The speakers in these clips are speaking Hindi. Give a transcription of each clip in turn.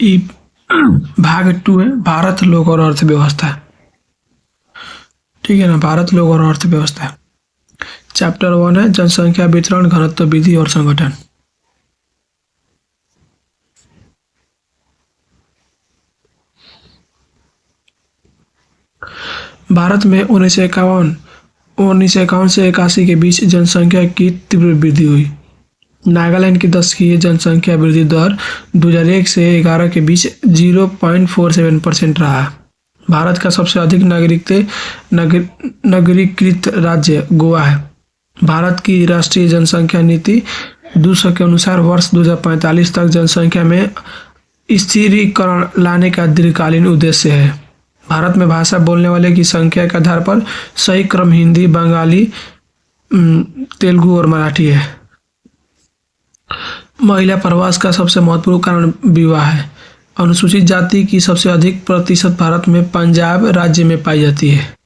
ई भाग 2 है भारत, लोक और अर्थव्यवस्था। ठीक है ना, भारत, लोक और अर्थव्यवस्था। चैप्टर 1 है जनसंख्या वितरण, घनत्व, विधि और संगठन। भारत में 1951 से 81 के बीच जनसंख्या की तीव्र वृद्धि हुई। नागालैंड की दशकीय जनसंख्या वृद्धि दर 2001 से 11 के बीच 0.47% रहा। भारत का सबसे अधिक नगरीकृत राज्य गोवा है। भारत की राष्ट्रीय जनसंख्या नीति 200 के अनुसार वर्ष 2045 तक जनसंख्या में स्थिरीकरण लाने का दीर्घकालीन उद्देश्य है। भारत में भाषा बोलने वाले की संख्या के आधार पर सही क्रम हिंदी, बंगाली, तेलुगु और मराठी है। महिला प्रवास का सबसे महत्वपूर्ण कारण विवाह है। अनुसूचित जाति की सबसे अधिक प्रतिशत भारत में पंजाब राज्य में पाई जाती है।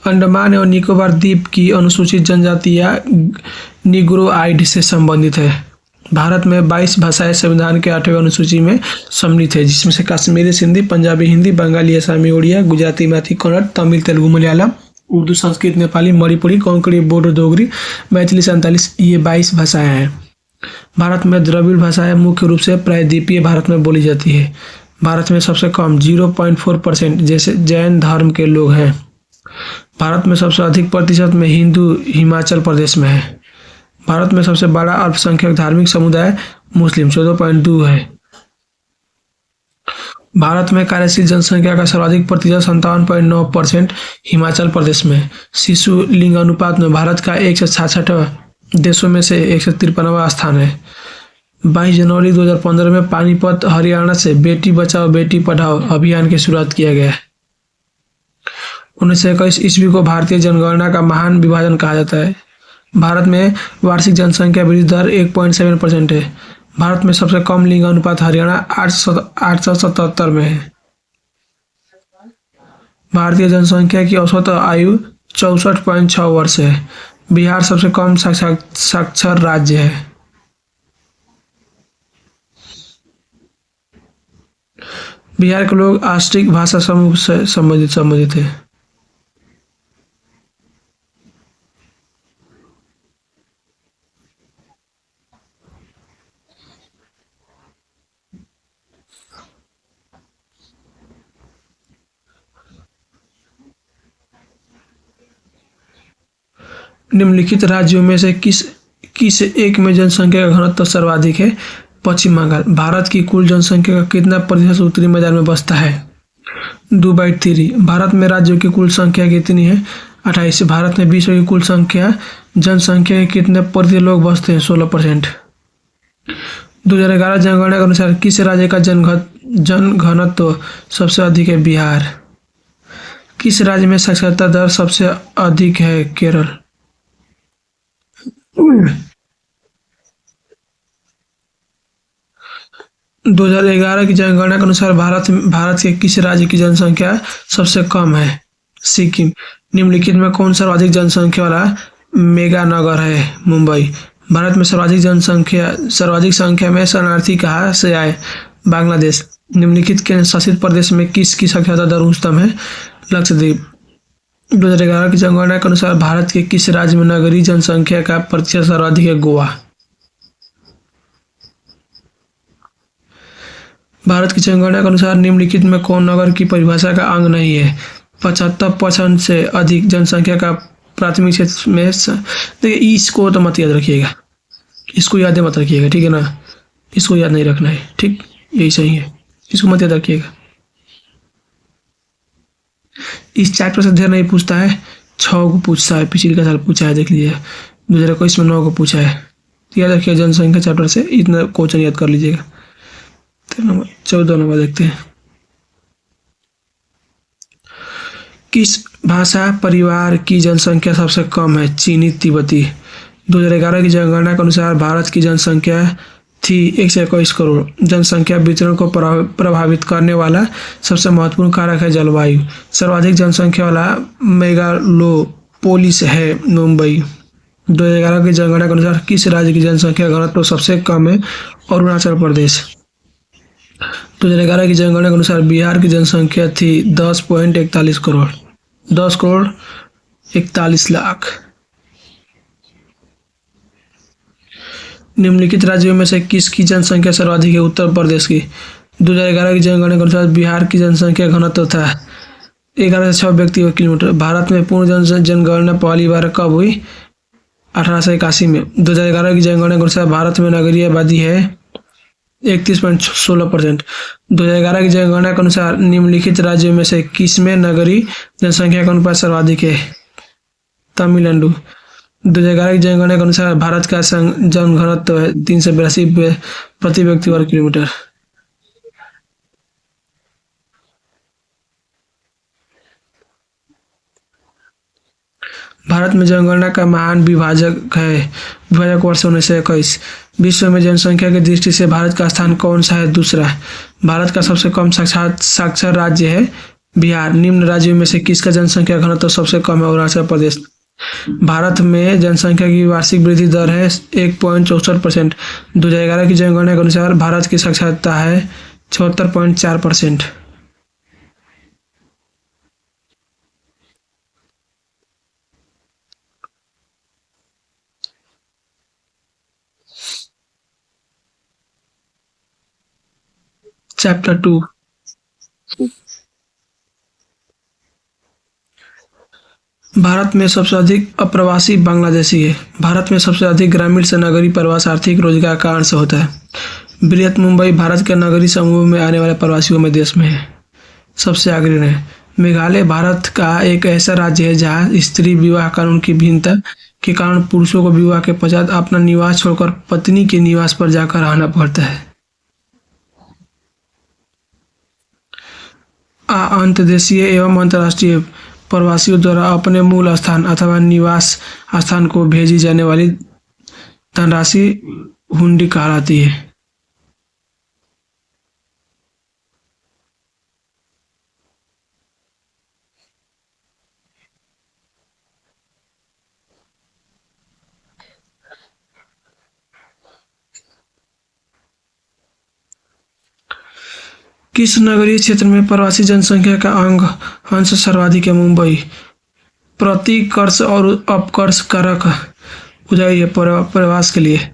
अंडमान और निकोबार द्वीप की अनुसूचित जनजातियां निग्रोआइड से संबंधित है। भारत में 22 भाषाएं संविधान के 8वें अनुसूची में सम्मिलित है, जिसमें से कश्मीरी सिंधी, पंजाबी हिंदी, बंगाली, असमी, उड़िया, गुजराती, मराठी, कन्नड़, तमिल, तेलुगु, मलयालम, उर्दू, संस्कृत, नेपाली, मणिपुरी, कोंकणी, बोडो, डोगरी, मैथिली, संतालिस, ये 22 भाषाएं हैं। भारत में द्रविड़ भाषाएं मुख्य रूप से प्रायद्वीपीय भारत में बोली जाती है। भारत में सबसे कम 0.4% जैसे जैन धर्म के लोग हैं। भारत में सबसे अधिक प्रतिशत में हिंदू हिमाचल प्रदेश में है। भारत में सबसे बड़ा अल्पसंख्यक धार्मिक समुदाय मुस्लिम 14.2 है। भारत में कार्यशील जनसंख्या का सर्वाधिक प्रतिशत 57.9% हिमाचल प्रदेश में। शिशु लिंग अनुपात में भारत का 166 देशों में से 153वां स्थान है। 22 जनवरी 2015 में पानीपत, हरियाणा से बेटी बचाओ बेटी पढ़ाओ अभियान की शुरुआत किया गया है। 1921 ईस्वी को भारतीय जनगणना का महान विभाजन कहा जाता है। भारत में वार्षिक जनसंख्या वृद्धि दर 1.7% है। भारत में सबसे कम लिंग अनुपात हरियाणा 877 में है। भारतीय जनसंख्या की औसत आयु 64.6 वर्ष है। बिहार सबसे कम साक्षर राज्य है। बिहार के लोग आस्ट्रिक भाषा समूह से संबंधित है। निम्नलिखित राज्यों में से किस एक में जनसंख्या का घनत्व सर्वाधिक है? पश्चिम बंगाल। भारत की कुल जनसंख्या का कितना प्रतिशत उत्तरी मैदान में बसता है? 2/3। भारत में राज्यों की कुल संख्या कितनी है? 28। भारत में विश्व की कुल जनसंख्या के कितने प्रतिशत लोग बसते हैं? 16%। 2011 जनगणना के अनुसार किस राज्य का जनघनत्व सबसे अधिक है? बिहार। किस राज्य में साक्षरता दर सबसे अधिक है? केरल। 2011 की जनगणना के अनुसार भारत के किस राज्य की जनसंख्या सबसे कम है? सिक्किम। निम्नलिखित में कौन सर्वाधिक जनसंख्या वाला मेगा नगर है? मुंबई। भारत में सर्वाधिक संख्या में शरणार्थी कहाँ से आए? बांग्लादेश। निम्नलिखित केंद्र शासित प्रदेश में किसकी साक्षरता दर उच्चतम है? लक्षद्वीप। 2011 की जनगणना के अनुसार भारत के किस राज्य में नगरीय जनसंख्या का प्रतिशत सर्वाधिक है? गोवा। भारत की जनगणना के अनुसार निम्नलिखित में कौन नगर की परिभाषा का अंग नहीं है? 75% से अधिक जनसंख्या का प्राथमिक क्षेत्र में। देखिए, इसको तो मत याद रखिएगा, इसको याद मत रखिएगा, ठीक है ना, इसको याद नहीं रखना है, ठीक, यही सही है, इसको मत याद रखिएगा। इस चैप्टर से ढेर नहीं पूछता है, 6 को पूछता है, पिछले का साल पूछा है, देख लीजिए 2021 में 9 को पूछा है। तो याद रखिए जनसंख्या चैप्टर से इतना क्वेश्चन याद कर लीजिएगा। 14 नंबर देखते हैं। किस भाषा परिवार की जनसंख्या सबसे कम है? चीनी तिब्बती। 2011 की जनगणना के अनुसार भारत की जनसंख्या थी 121 करोड़। जनसंख्या वितरण को प्रभावित करने वाला सबसे महत्वपूर्ण कारक है जलवायु। सर्वाधिक जनसंख्या वाला मेगालोपोलिस है मुंबई। 2011 की जनगणना के अनुसार किस राज्य की जनसंख्या घनत्व तो सबसे कम है? अरुणाचल प्रदेश। 2011 की जनगणना के अनुसार बिहार की जनसंख्या थी 10.41 करोड़, 10 करोड़ 41 लाख। निम्नलिखित राज्यों में से किसकी जनसंख्या सर्वाधिक है? उत्तर प्रदेश की। 2011 की जनगणना के अनुसार बिहार की जनसंख्या घनत्व था 11 से 6 व्यक्ति प्रति किलोमीटर। भारत में पूर्ण जनगणना पहली बार कब हुई? 1881 में। 2011 की जनगणना के अनुसार भारत में नगरीय आबादी है 31.16%। 2011 की जनगणना के अनुसार निम्नलिखित राज्यों में से किसमें नगरीय जनसंख्या का अनुपात सर्वाधिक है? तमिलनाडु। 2011 की जनगणना के अनुसार भारत का जनघनत्व है 382 प्रति व्यक्ति वर्ग किलोमीटर। भारत में जनगणना का महान विभाजक वर्ष 1921। विश्व में जनसंख्या की दृष्टि से भारत का स्थान कौन सा है? दूसरा। भारत का सबसे कम साक्षर राज्य है बिहार। निम्न राज्यों में से किसका जनसंख्या घनत्व सबसे कम है? अरुणाचल प्रदेश। भारत में जनसंख्या की वार्षिक वृद्धि दर है 1.64%। 2011 की जनगणना के अनुसार भारत की साक्षरता है 76.4%। चैप्टर 2। भारत में सबसे अधिक अप्रवासी बांग्लादेशी है। भारत में सबसे अधिक ग्रामीण से नगरीय प्रवास आर्थिक रोजगार का अंश होता है। बृहत मुंबई भारत के नगरीय समूह में आने वाले प्रवासियों में देश में है सबसे अग्रणी है। मेघालय भारत का एक ऐसा राज्य है जहां स्त्री विवाह कानून की भिन्नता के कारण पुरुषों को विवाह के पश्चात अपना निवास छोड़कर पत्नी के निवास पर जाकर रहना पड़ता है। अंतर्देशीय एवं अंतर्राष्ट्रीय प्रवासियों द्वारा अपने मूल स्थान अथवा निवास स्थान को भेजी जाने वाली धनराशि हुंडी कहलाती है। किस नगरीय क्षेत्र में प्रवासी जनसंख्या का अंश सर्वाधिक है? मुंबई। प्रति कर्ष और अपकर्ष कारक उदय है प्रवास के लिए।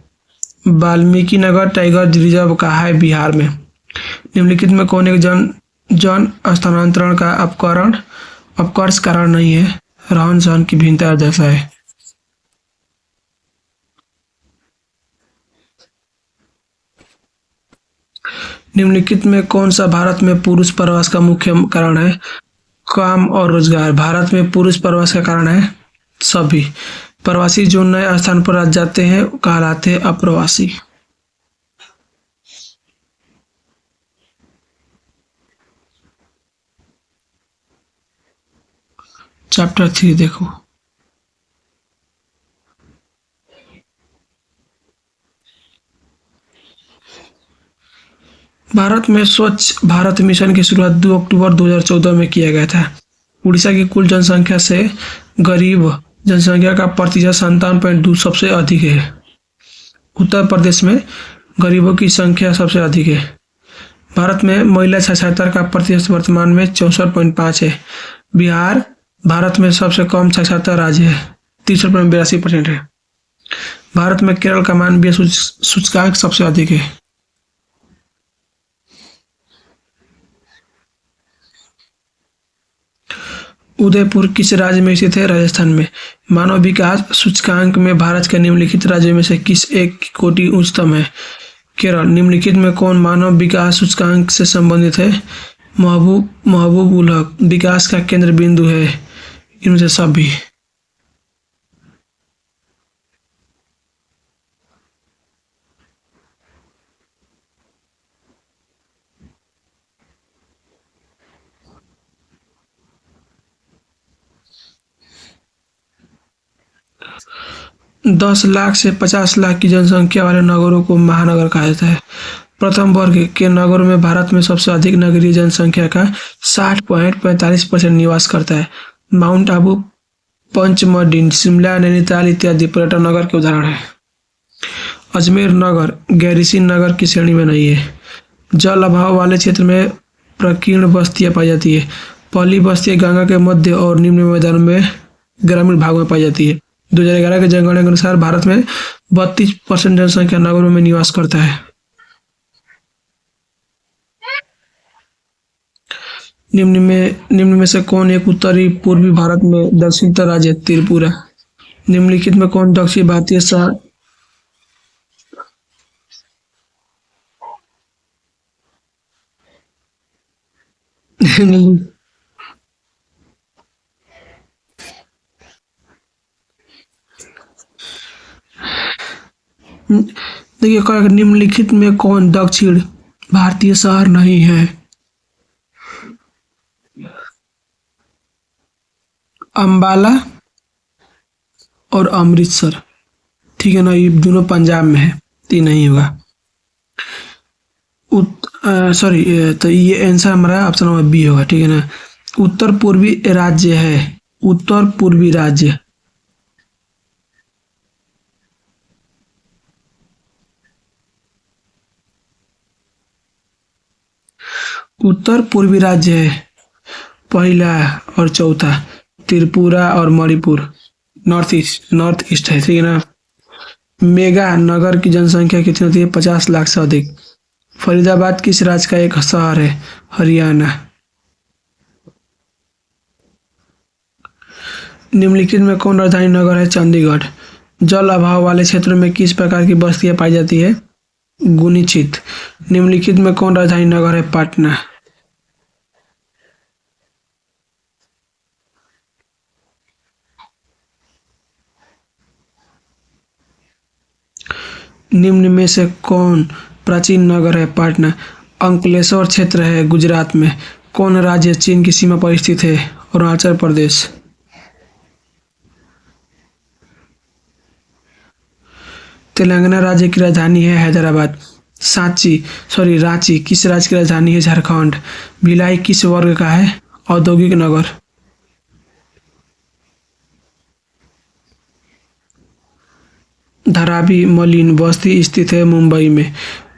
वाल्मीकि नगर टाइगर रिजर्व कहाँ है? बिहार में। निम्नलिखित में कौन एक जन स्थानांतरण का अपकर्ष कारण नहीं है? रहन सहन की भिन्नता जैसा है। निम्नलिखित में कौन सा भारत में पुरुष प्रवास का मुख्य कारण है? काम और रोजगार। भारत में पुरुष प्रवास का कारण है सभी प्रवासी जो नए स्थान पर जाते हैं कहलाते हैं अप्रवासी। चैप्टर 3 देखो। भारत में स्वच्छ भारत मिशन की शुरुआत 2 अक्टूबर 2014 में किया गया था। उड़ीसा की कुल जनसंख्या से गरीब जनसंख्या का प्रतिशत 57.2 सबसे अधिक है। उत्तर प्रदेश में गरीबों की संख्या सबसे अधिक है। भारत में महिला साक्षरता का प्रतिशत वर्तमान में 64.5 है। बिहार भारत में सबसे कम साक्षरता राज्य है, 63.82% है। भारत में केरल का मानवीय सूचकांक सबसे अधिक है। उदयपुर किस राज्य में स्थित है? राजस्थान में। मानव विकास सूचकांक में भारत के निम्नलिखित राज्यों में से किस एक की कोटि उच्चतम है? केरल। निम्नलिखित में कौन मानव विकास सूचकांक से संबंधित है? महबूब उल हक विकास का केंद्र बिंदु है इनमें से सभी। दस लाख से 50 लाख की जनसंख्या वाले नगरों को महानगर कहा जाता है। प्रथम वर्ग के नगरों में भारत में सबसे अधिक नगरीय जनसंख्या का 60.45% निवास करता है। माउंट आबू पंचमढ़ी, शिमला, नैनीताल इत्यादि पर्यटन नगर के उदाहरण है। अजमेर नगर गैरीसन नगर की श्रेणी में नहीं है। जल अभाव वाले क्षेत्र में प्रकीर्ण बस्तियां पाई जाती है। पहली बस्तियां गंगा के मध्य और निम्न मैदानों में ग्रामीण भागों में पाई जाती है। 2011 के जनगणना के अनुसार भारत में 32% जनसंख्या नगरों में निवास करता है। निम्न में से कौन एक उत्तरी पूर्वी भारत में दक्षिणतम राज्य है? त्रिपुरा। निम्नलिखित में कौन दक्षिण भारतीय शहर देखिए, निम्नलिखित में कौन दक्षिण भारतीय शहर नहीं है? अंबाला और अमृतसर। ठीक है ना, ये दोनों पंजाब में है, तो ये नहीं होगा। सॉरी, तो ये आंसर हमारा ऑप्शन नंबर बी होगा। ठीक है ना, उत्तर पूर्वी राज्य है, उत्तर पूर्वी राज्य। उत्तर पूर्वी राज्य है पहला और चौथा, त्रिपुरा और मणिपुर। नॉर्थ ईस्ट है। ठीक है ना, मेगा नगर की जनसंख्या कितनी होती है? 50 लाख से अधिक। फरीदाबाद किस राज्य का एक शहर है? हरियाणा। निम्नलिखित में कौन राजधानी नगर है? चंडीगढ़। जल अभाव वाले क्षेत्रों में किस प्रकार की बस्तियां पाई जाती है? गुनिचित। निम्नलिखित में कौन राजधानी नगर है? पटना। निम्न में से कौन प्राचीन नगर है? पटना। अंकलेश्वर क्षेत्र है गुजरात में। कौन राज्य चीन की सीमा पर स्थित है? अरुणाचल प्रदेश। तेलंगाना राज्य की राजधानी है हैदराबाद। रांची किस राज्य की राजधानी है? झारखंड। भिलाई किस वर्ग का है? औद्योगिक नगर। धारावी मलिन बस्ती स्थित है मुंबई में।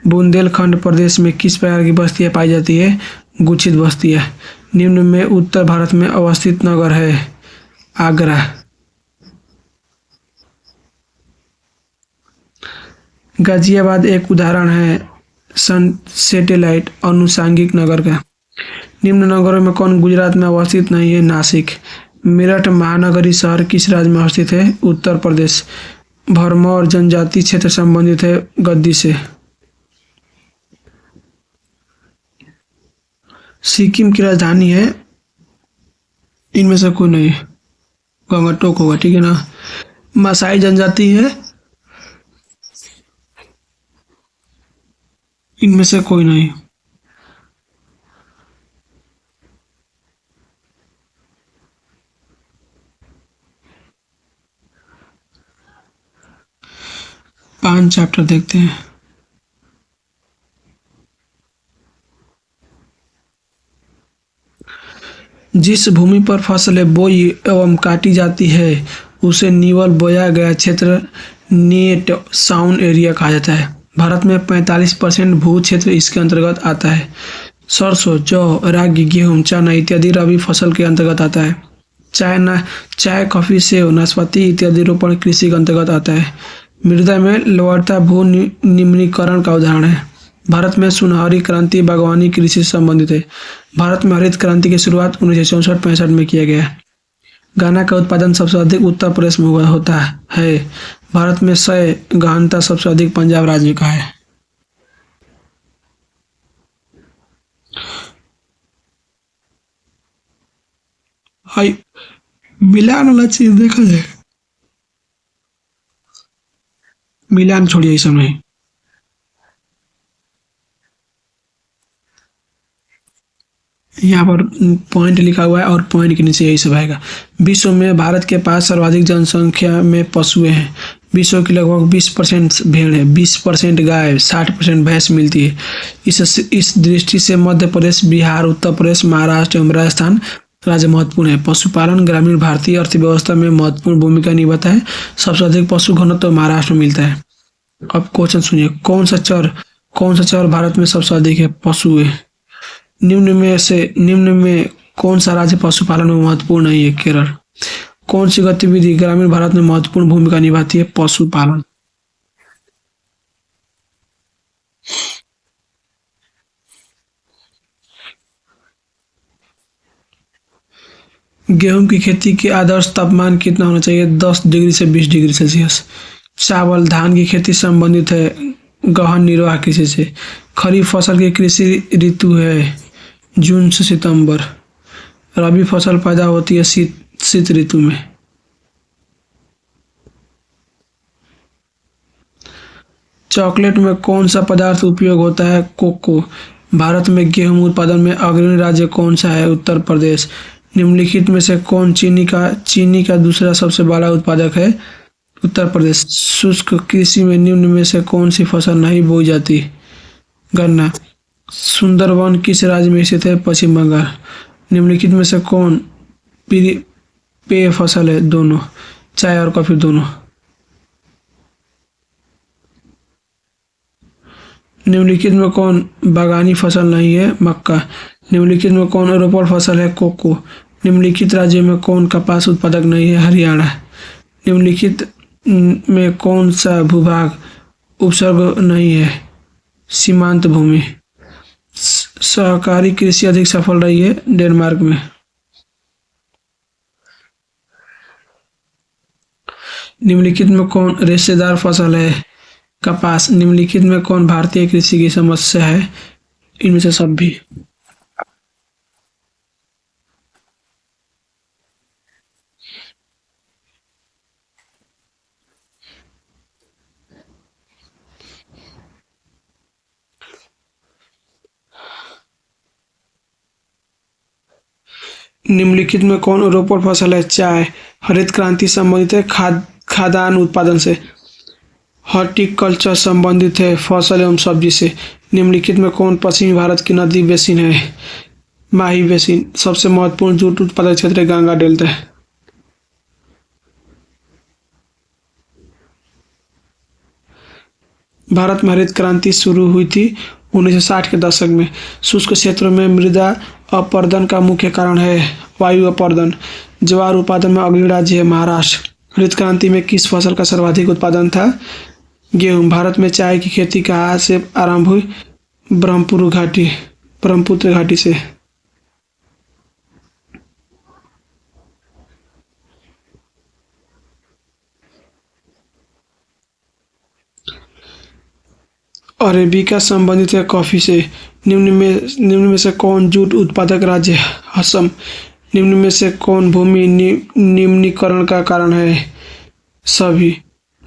बुंदेलखंड प्रदेश में किस प्रकार की बस्तियां पाई जाती है? गुच्छित बस्तियां। निम्न में उत्तर भारत में अवस्थित नगर है? आगरा। गाजियाबाद एक उदाहरण है सैटेलाइट अनुषंगिक नगर का। निम्न नगरों में कौन गुजरात में अवस्थित नहीं है? नासिक। मेरठ महानगरीय शहर किस राज्य में अवस्थित है? उत्तर प्रदेश। भरमौर जनजाति क्षेत्र संबंधित है गद्दी से। सिक्किम की राजधानी है, इनमें से कोई नहीं, गंगटोक होगा। ठीक है ना, मासाई जनजाति है, इनमें से कोई नहीं। पांच चैप्टर देखते हैं। जिस भूमि पर फसलें बोई एवं काटी जाती है उसे निवल बोया गया क्षेत्र नेट साउंड एरिया कहा जाता है। भारत में 45% भू क्षेत्र इसके अंतर्गत आता है। सरसों, जौ, रागी, गेहूं, चना इत्यादि रबी फसल के अंतर्गत आता है। चाय, कॉफी, सेब, नाशपाती इत्यादि रोपण कृषि के अंतर्गत आता है। मृदा में लवणता भू निम्नीकरण का उदाहरण है। भारत में सुनहरी क्रांति बागवानी कृषि से संबंधित है। भारत में हरित क्रांति की शुरुआत 1964-65 में किया गया। गन्ना का उत्पादन सबसे अधिक उत्तर प्रदेश में होता है। भारत में क्षय गहनता सबसे अधिक पंजाब राज्य का है। हाई मिलान वाला चीज देखा जाए, मिलान छोड़िए, इस समय यहाँ पर पॉइंट लिखा हुआ है और पॉइंट के नीचे यही सब आएगा। विश्व में भारत के पास सर्वाधिक जनसंख्या में पशुएं हैं। विश्व की लगभग 20% भेड़ है, 20% गाय, 60% भैंस मिलती है। इस दृष्टि से मध्य प्रदेश, बिहार, उत्तर प्रदेश, महाराष्ट्र एवं राजस्थान राज्य महत्वपूर्ण है। पशुपालन ग्रामीण भारतीय अर्थव्यवस्था में महत्वपूर्ण भूमिका निभाता है। सबसे अधिक पशु घनत्व महाराष्ट्र में मिलता है। अब क्वेश्चन सुनिए, कौन सा चर भारत में सबसे अधिक है? पशु है। निम्न में कौन सा राज्य पशुपालन में महत्वपूर्ण नहीं है? केरल। कौन सी गतिविधि ग्रामीण भारत में महत्वपूर्ण भूमिका निभाती है? पशुपालन। गेहूं की खेती के आदर्श तापमान कितना होना चाहिए? 10 डिग्री से 20 डिग्री सेल्सियस। चावल धान की खेती संबंधित है गहन निर्वाह कृषि से। खरीफ फसल की कृषि ऋतु है जून से सितंबर। रबी फसल पैदा होती है शीत ऋतु में। चॉकलेट में कौन सा पदार्थ उपयोग होता है? कोको। भारत में गेहूं उत्पादन में अग्रणी राज्य कौन सा है? उत्तर प्रदेश। निम्नलिखित में से कौन चीनी का दूसरा सबसे बड़ा उत्पादक है? उत्तर प्रदेश। शुष्क कृषि में निम्न में से कौन सी फसल नहीं बोई जाती? गन्ना। सुंदरवन किस राज्य में स्थित है? पश्चिम बंगाल। निम्नलिखित में से कौन पेय फसल है? दोनों, चाय और कॉफी दोनों। निम्नलिखित में कौन बागानी फसल नहीं है? मक्का। निम्नलिखित में कौन रोपड़ फसल है? कोको। निम्नलिखित राज्य में कौन कपास उत्पादक नहीं है? हरियाणा। निम्नलिखित में कौन सा भूभाग उपसर्ग नहीं है? सीमांत भूमि। सहकारी कृषि अधिक सफल रही है डेनमार्क में। निम्नलिखित में कौन रेशेदार फसल है? कपास। निम्नलिखित में कौन भारतीय कृषि की समस्या है? इनमें से सब भी। निम्नलिखित में कौन रोपड़ फसल है? चाय। हरित क्रांति संबंधित है खाद्यान्न उत्पादन से। हॉर्टिकल्चर संबंधित है फसल एवं सब्जी से। निम्नलिखित में कौन पश्चिमी भारत की नदी बेसिन है? माही बेसिन। सबसे महत्वपूर्ण जूट उत्पादक क्षेत्र गंगा डेल्टा है। भारत में हरित क्रांति शुरू हुई थी 1960 के दशक में। शुष्क क्षेत्रों में मृदा अपरदन का मुख्य कारण है वायु अपरदन। ज्वार उत्पादन में अग्रणी राज्य है महाराष्ट्र। हरित क्रांति में किस फसल का सर्वाधिक उत्पादन था? गेहूं। भारत में चाय की खेती कहाँ से आरंभ हुई? ब्रह्मपुत्र घाटी से। अरेबिका संबंधित है कॉफी से। निम्न में से कौन जूट उत्पादक राज्य है? असम। निम्न में से कौन भूमि निम्नीकरण का कारण है? सभी।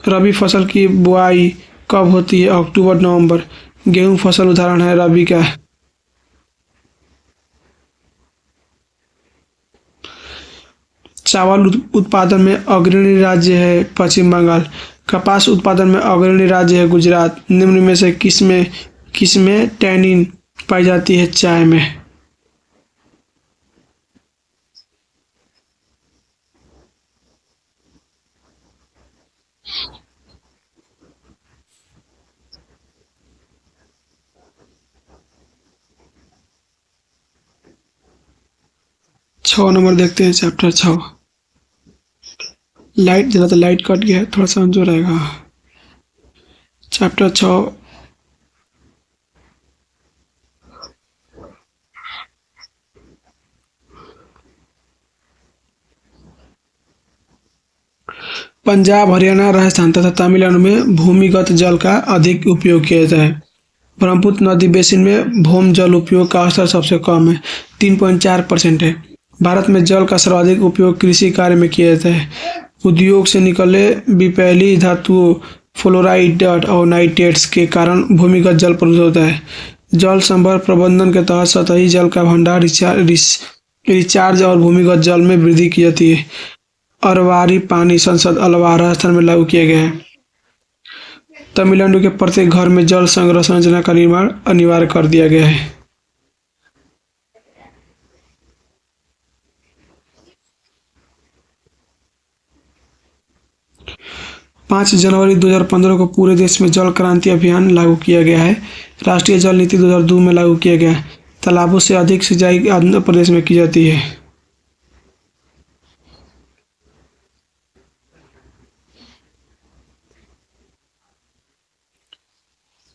रबी फसल की बुआई कब होती है? अक्टूबर नवंबर। गेहूं फसल उदाहरण है रबी का। चावल उत्पादन में अग्रणी राज्य है पश्चिम बंगाल। कपास उत्पादन में अग्रणी राज्य है गुजरात। निम्न में से किसमें टैनिन पाई जाती है? चाय में। छः नंबर देखते हैं, चैप्टर 6। लाइट जला तो लाइट कट गया है, थोड़ा सा जो रहेगा। चैप्टर 6। पंजाब, हरियाणा, राजस्थान तथा तमिलनाडु में भूमिगत जल का अधिक उपयोग किया जाता है। ब्रह्मपुत्र नदी बेसिन में भूम जल उपयोग का स्तर सबसे कम है, 3.4% है। भारत में जल का सर्वाधिक उपयोग कृषि कार्य में किया जाता है। उद्योग से निकले विपैली धातुओं फ्लोराइड और नाइट्रेट्स के कारण भूमिगत जल प्रदूषित होता है। जल संभर प्रबंधन के तहत सतही जल का भंडार रिचार्ज और भूमिगत जल में वृद्धि की जाती है। अरवारी पानी संसद अलवार राजस्थान में लागू किया गया है। तमिलनाडु के प्रत्येक घर में जल संग्रह संरचना का निर्माण अनिवार्य कर दिया गया है। 5 जनवरी 2015 को पूरे देश में जल क्रांति अभियान लागू किया गया है। राष्ट्रीय जल नीति 2002 में लागू किया गया है। तालाबों से अधिक सिंचाई आंध्र प्रदेश में की जाती है।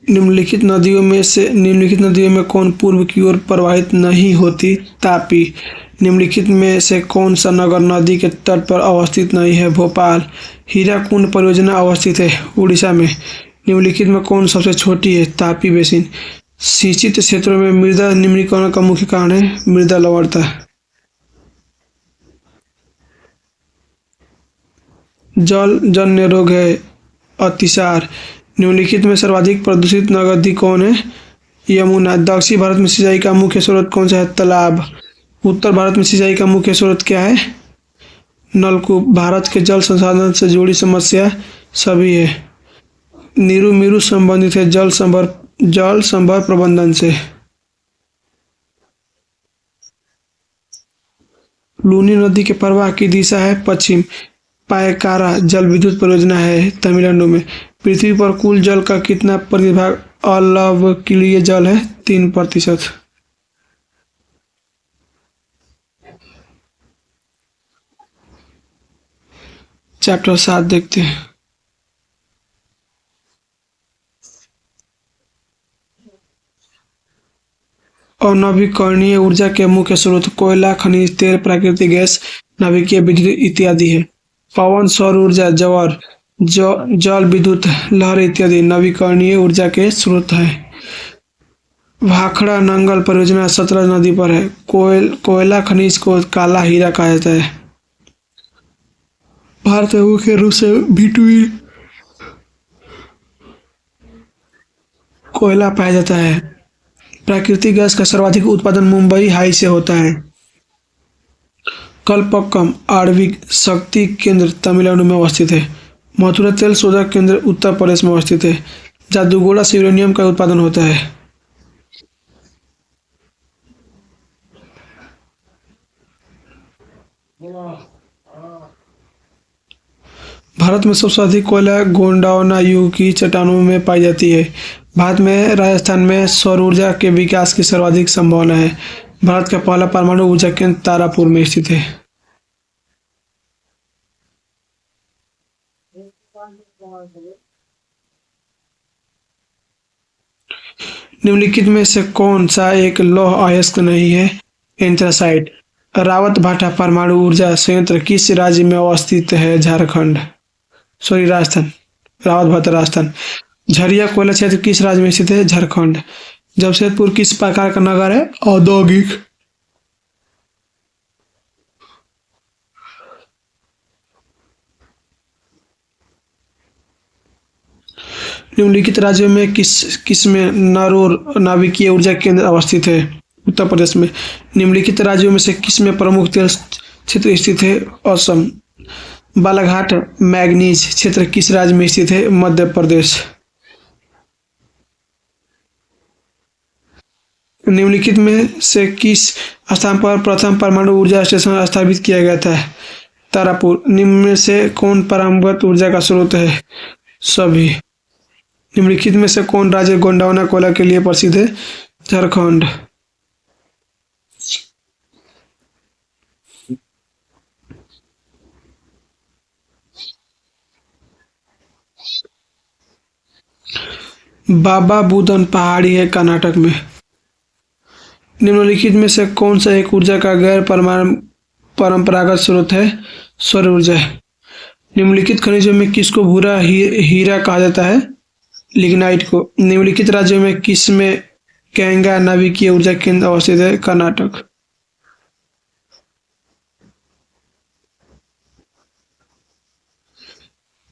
निम्नलिखित नदियों में कौन पूर्व की ओर प्रवाहित नहीं होती? तापी। निम्नलिखित में से कौन सा नगर नदी के तट पर अवस्थित नहीं है? भोपाल। हीराकुंड परियोजना अवस्थित है उड़ीसा में। निम्नलिखित में कौन सबसे छोटी है? तापी बेसिन। सिंचित क्षेत्रों में मृदा निम्नीकरण का मुख्य कारण है मृदा लवणता। जल जन्य रोग है अतिसार। निम्नलिखित में सर्वाधिक प्रदूषित नदी कौन है? यमुना। दक्षिण भारत में सिंचाई का मुख्य स्रोत कौन सा है? तालाब। उत्तर भारत में सिंचाई का मुख्य स्रोत क्या है? नलकूप। भारत के जल संसाधन से जुड़ी समस्या सभी है। नीरू मीरू संबंधित है जल संभर प्रबंधन से। लूनी नदी के प्रवाह की दिशा है पश्चिम। पायकारा जल विद्युत परियोजना है तमिलनाडु में। पृथ्वी पर कुल जल का कितना प्रतिभाग अलवकीय जल है? 3%। चैप्टर 7 देखते हैं। अनवीकरणीय ऊर्जा के मुख्य स्रोत कोयला, खनिज तेल, प्राकृतिक गैस, नाभिकीय विद्युत इत्यादि है। पवन, सौर ऊर्जा, जवर, जल विद्युत लहर इत्यादि नवीकरणीय ऊर्जा के स्रोत हैं। भाखड़ा नंगल परियोजना सतलज नदी पर है। कोयला खनिज को काला हीरा कहा जाता है। भारत में मुख्य रूप से बिटवीन कोयला पाया जाता है। प्राकृतिक गैस का सर्वाधिक उत्पादन मुंबई हाई से होता है। कल्पक्कम आणविक शक्ति केंद्र तमिलनाडु में अवस्थित है। मथुरा तेल शोधक केंद्र उत्तर प्रदेश में अवस्थित है। जादूगोड़ा से यूरेनियम का उत्पादन होता है। भारत में सबसे अधिक कोयला गोंडवाना युग की चट्टानों में पाई जाती है। भारत में राजस्थान में सौर ऊर्जा के विकास की सर्वाधिक संभावना है। भारत का पहला परमाणु ऊर्जा केंद्र तारापुर में स्थित है। निम्नलिखित में से कौन सा एक लौह अयस्क नहीं है? एंथ्रासाइट। रावत भाटा परमाणु ऊर्जा संयंत्र किस राज्य में अवस्थित है? झारखंड, सॉरी राजस्थान। रावत भाटा राजस्थान। झरिया कोयला क्षेत्र किस राज्य में स्थित है? झारखंड। जमशेदपुर किस प्रकार का नगर है? औद्योगिक। निम्नलिखित राज्यों में किस में नरोर नाभिकीय ऊर्जा केंद्र अवस्थित है? उत्तर प्रदेश में। निम्नलिखित राज्यों में से किस में प्रमुख तेल क्षेत्र स्थित है? असम। बालाघाट मैग्नीज क्षेत्र किस राज्य में स्थित है? मध्य प्रदेश। निम्नलिखित में से किस स्थान पर प्रथम परमाणु ऊर्जा स्टेशन स्थापित किया गया था? तारापुर। निम्न में से कौन परंपरागत ऊर्जा का स्रोत है? सभी। निम्नलिखित में से कौन राज्य गोंडवाना कोयला के लिए प्रसिद्ध है? झारखंड। बाबा बुदन पहाड़ी है कर्नाटक में। निम्नलिखित में से कौन सा एक ऊर्जा का गैर परंपरागत स्रोत है? सौर ऊर्जा। निम्नलिखित खनिजों में किसको भूरा हीरा कहा जाता है? लिग्नाइट को। निम्नलिखित राज्यों में किस में कैंगा नाभिकीय ऊर्जा केंद्र अवस्थित है? कर्नाटक।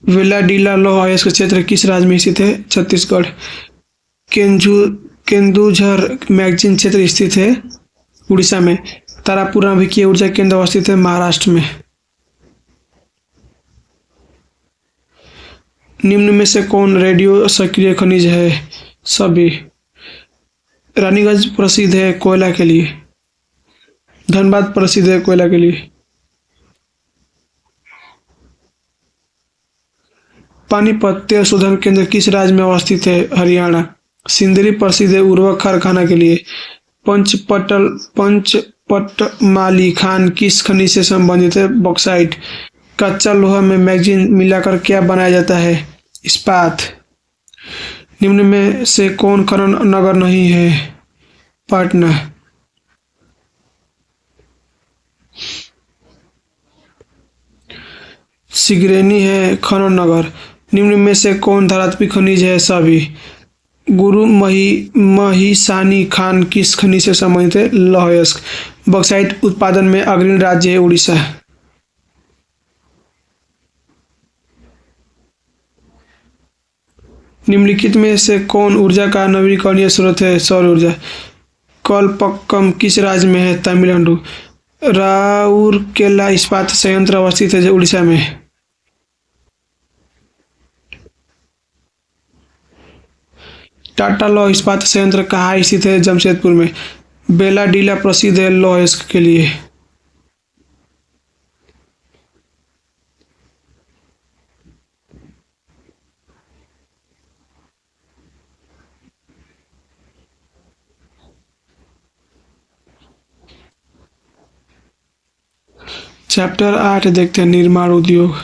वेलाडीला लौह अयस्क क्षेत्र किस राज्य में स्थित है? छत्तीसगढ़। केंदुझर मैगजीन क्षेत्र स्थित है उड़ीसा में। तारापुर नाभिकीय ऊर्जा केंद्र अवस्थित है महाराष्ट्र में। निम्न में से कौन रेडियो सक्रिय खनिज है? सभी। रानीगंज प्रसिद्ध है कोयला के लिए। धनबाद प्रसिद्ध है कोयला के लिए। पानीपत तेल शोधन केंद्र किस राज्य में अवस्थित है? हरियाणा। सिंदरी प्रसिद्ध है उर्वरक कारखाना के लिए। पंचपटमाली खान किस खनिज से संबंधित है? बॉक्साइट। कच्चा लोहा में मैग्नीज मिलाकर क्या बनाया जाता है? इस्पात। निम्न में से कौन खनन नगर नहीं है? पटना। सिगरेनी है खनन नगर। निम्न में से कौन धारात्मक खनिज है? सभी। गुरु महिसानी खान किस खनिज से संबंधित है? लौह अयस्क। बॉक्साइट उत्पादन में अग्रणी राज्य है उड़ीसा। निम्नलिखित में से कौन ऊर्जा का नवीकरणीय स्रोत है? सौर ऊर्जा। कलपक्कम किस राज्य में है? तमिलनाडु। राउरकेला इस्पात संयंत्र अवस्थित है उड़ीसा में। टाटा लौह इस्पात संयंत्र कहाँ स्थित है? जमशेदपुर में। बेलाडीला प्रसिद्ध है लौह अयस्क के लिए। चैप्टर 8 देखते हैं, निर्माण उद्योग।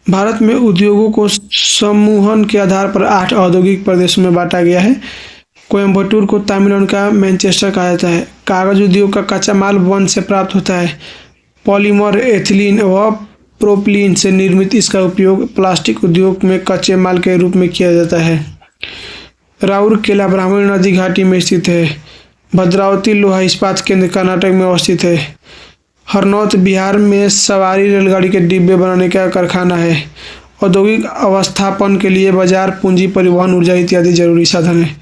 भारत में उद्योगों को समूहन के आधार पर 8 औद्योगिक प्रदेशों में बांटा गया है। कोयम्बटूर को तमिलनाडु का मैनचेस्टर कहा जाता है। कागज उद्योग का कच्चा माल वन से प्राप्त होता है। पॉलीमर एथिलीन व प्रोपिलीन से निर्मित इसका उपयोग प्लास्टिक उद्योग में कच्चे माल के रूप में किया जाता है। राउरकेला ब्राह्मणी नदी घाटी में स्थित है। भद्रावती लोहा इस्पात केंद्र कर्नाटक में अवस्थित है। हरनौत बिहार में सवारी रेलगाड़ी के डिब्बे बनाने का कारखाना है। औद्योगिक अवस्थापन के लिए बाजार पूंजी परिवहन ऊर्जा इत्यादि जरूरी साधन है।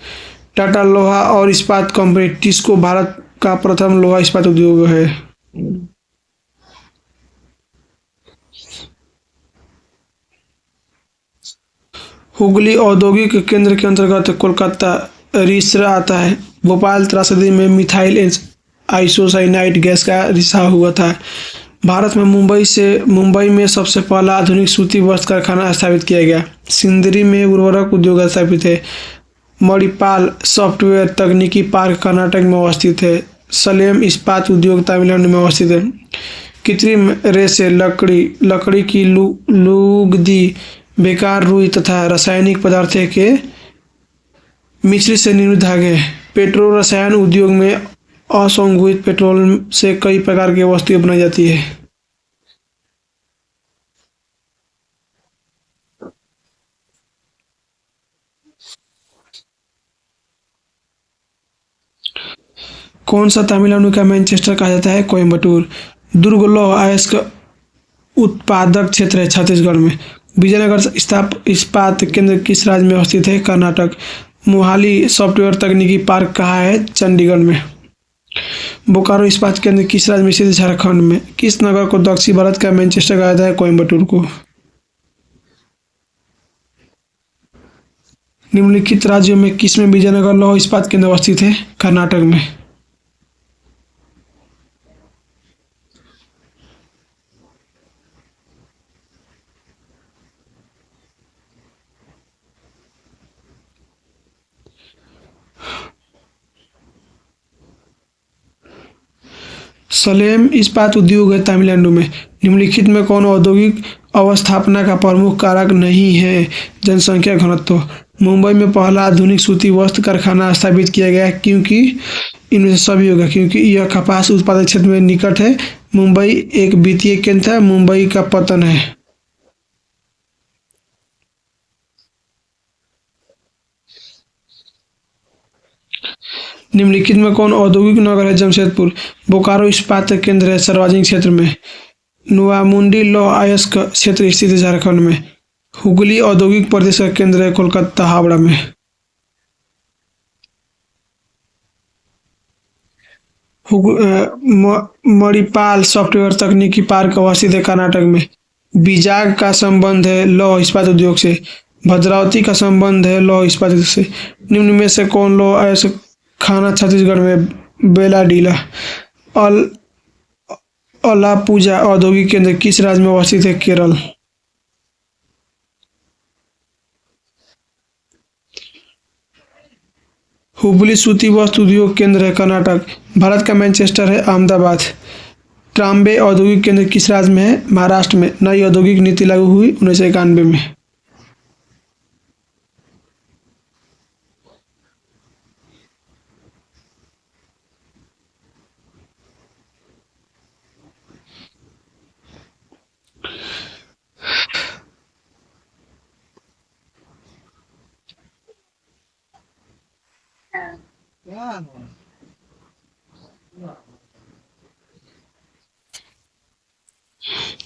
टाटा लोहा और इस्पात कंपनी टिस्को भारत का प्रथम लोहा इस्पात उद्योग है। हुगली औद्योगिक केंद्र के अंतर्गत कोलकाता रिसरा आता है। भोपाल त्रासदी में मिथाइल आइसोसाइनाइड गैस का रिसाव हुआ था। भारत में मुंबई में सबसे पहला आधुनिक सूती वस्त्र कारखाना स्थापित किया गया। सिंदरी में उर्वरक उद्योग स्थापित है। मणिपाल सॉफ्टवेयर तकनीकी पार्क कर्नाटक में अवस्थित है। सलेम इस्पात उद्योग तमिलनाडु में अवस्थित है। कृत्रिम रेशे लकड़ी की लुगदी, बेकार रुई तथा रासायनिक पदार्थों के मिश्रित से निर्मित धागे। पेट्रो रसायन उद्योग में असंगठित पेट्रोल से कई प्रकार की वस्तुएं बनाई जाती है। कौन सा तमिलनाडु का मैनचेस्टर कहा जाता है? कोयम्बटूर। दुर्ग लौह अयस्क उत्पादक क्षेत्र है छत्तीसगढ़ में। विजयनगर इस्पात केंद्र किस राज्य में अवस्थित है? कर्नाटक। मोहाली सॉफ्टवेयर तकनीकी पार्क कहाँ है? चंडीगढ़ में। बोकारो इस्पात केंद्र किस राज्य में स्थित है? झारखंड में। किस नगर को दक्षिण भारत का मैनचेस्टर कहा जाता है? कोयम्बटूर को। निम्नलिखित राज्यों में किसमें विजयनगर लौह इस्पात केंद्र अवस्थित है? कर्नाटक में। सलेम इस्पात उद्योग है तमिलनाडु में। निम्नलिखित में कौन औद्योगिक अवस्थापना का प्रमुख कारक नहीं है? जनसंख्या घनत्व। मुंबई में पहला आधुनिक सूती वस्त्र कारखाना स्थापित किया गया क्योंकि इनमें से सभी होगा, क्योंकि यह कपास उत्पादक क्षेत्र में निकट है। मुंबई एक वित्तीय केंद्र है। मुंबई का पतन है। निम्नलिखित में कौन औद्योगिक नगर है? जमशेदपुर। बोकारो इस्पात केंद्र है सार्वजनिक क्षेत्र में। नोवामुंडी लौह अयस्क क्षेत्र स्थित है झारखंड में। हुगली औद्योगिक प्रदेश का केंद्र है कोलकाता हावड़ा में। मणिपाल सॉफ्टवेयर तकनीकी पार्क अवस्थित है कर्नाटक में। बीजाग का संबंध है लौह इस्पात उद्योग से। भद्रावती का संबंध है लौह इस्पात उद्योग से। निम्न में से कौन लौह अयस्क खाना छत्तीसगढ़ में? बेलाडीला। अल अलापुजा औद्योगिक केंद्र किस राज्य में अवस्थित है? केरल। हुबली सूती वस्त्र उद्योग केंद्र है कर्नाटक। भारत का मैनचेस्टर है अहमदाबाद। ट्राम्बे औद्योगिक केंद्र किस राज्य में है? महाराष्ट्र में। नई औद्योगिक नीति लागू हुई 1991 में।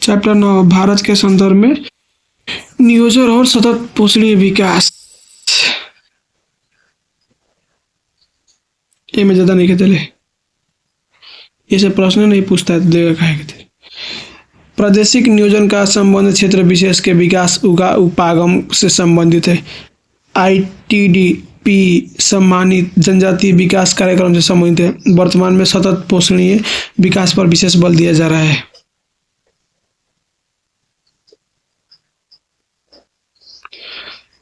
चैप्टर 9 भारत के संदर्भ में नियोजन और सतत पोषणीय विकास। ये में ज्यादा नहीं कहते ले, ये सब प्रश्न नहीं पूछता है तो देगा काहे कहते। प्रादेशिक नियोजन का संबंध क्षेत्र विशेष के विकास उपागम से संबंधित है। आईटीडीपी सम्मानित जनजातीय विकास कार्यक्रम से संबंधित है। वर्तमान में सतत पोषणीय विकास पर विशेष बल दिया जा रहा है।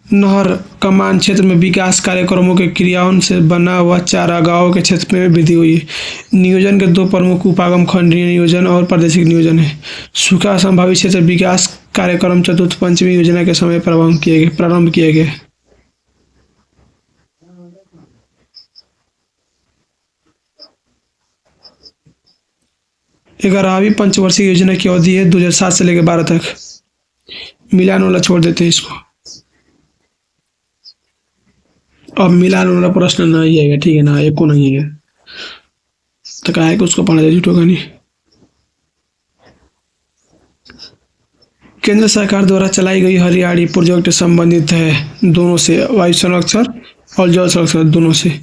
नहर कमान क्षेत्र में विकास कार्यक्रमों के क्रियान्वयन से बना हुआ चारागाहों के क्षेत्र में वृद्धि हुई है। नियोजन के दो प्रमुख उपागम खंडीय नियोजन और प्रादेशिक नियोजन है। सूखा संभावित क्षेत्र विकास कार्यक्रम चतुर्थ पंचमी योजना के समय प्रारंभ किए गए। ग्यारहवीं पंचवर्षीय योजना की अवधि है 2007 से लेकर 12 तक। मिलान वाला छोड़ देते हैं इसको, अब मिलान वाला प्रश्न नहीं है, ठीक है ना, एक को नहीं है तो कहा है कि उसको पढ़ा जाए झूठो का नहीं। केंद्र सरकार द्वारा चलाई गई हरियाणी प्रोजेक्ट संबंधित है दोनों से, वायु संरक्षण और जल संरक्षण दोनों से।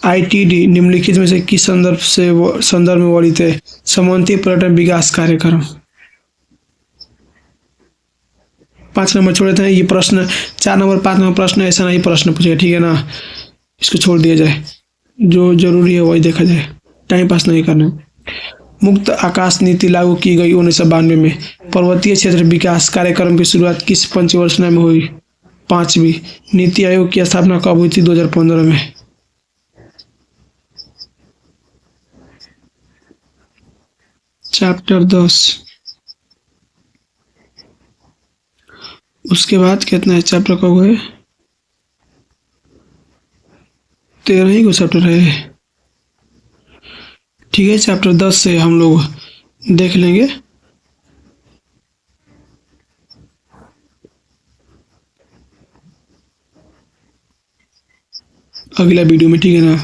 आईटीडी निम्नलिखित में से किस संदर्भ में वर्णित है? समन्वय पर्यटन विकास कार्यक्रम। 5 नंबर छोड़ देते हैं, ये प्रश्न 4 नंबर 5 नंबर प्रश्न ऐसा नहीं प्रश्न पूछेगा, ठीक है ना, इसको छोड़ दिया जाए, जो जरूरी है वही देखा जाए, टाइम पास नहीं करना। मुक्त आकाश नीति लागू की गई 1992 में। पर्वतीय क्षेत्र विकास कार्यक्रम की शुरुआत किस पंचवर्षीय में हुई? 5वीं। नीति आयोग की स्थापना कब हुई थी? 2015 में। चैप्टर 10 उसके बाद कितना है चैप्टर कब हुए? 13 ही को चैप्टर है, ठीक है। चैप्टर 10 से हम लोग देख लेंगे अगला वीडियो में, ठीक है ना।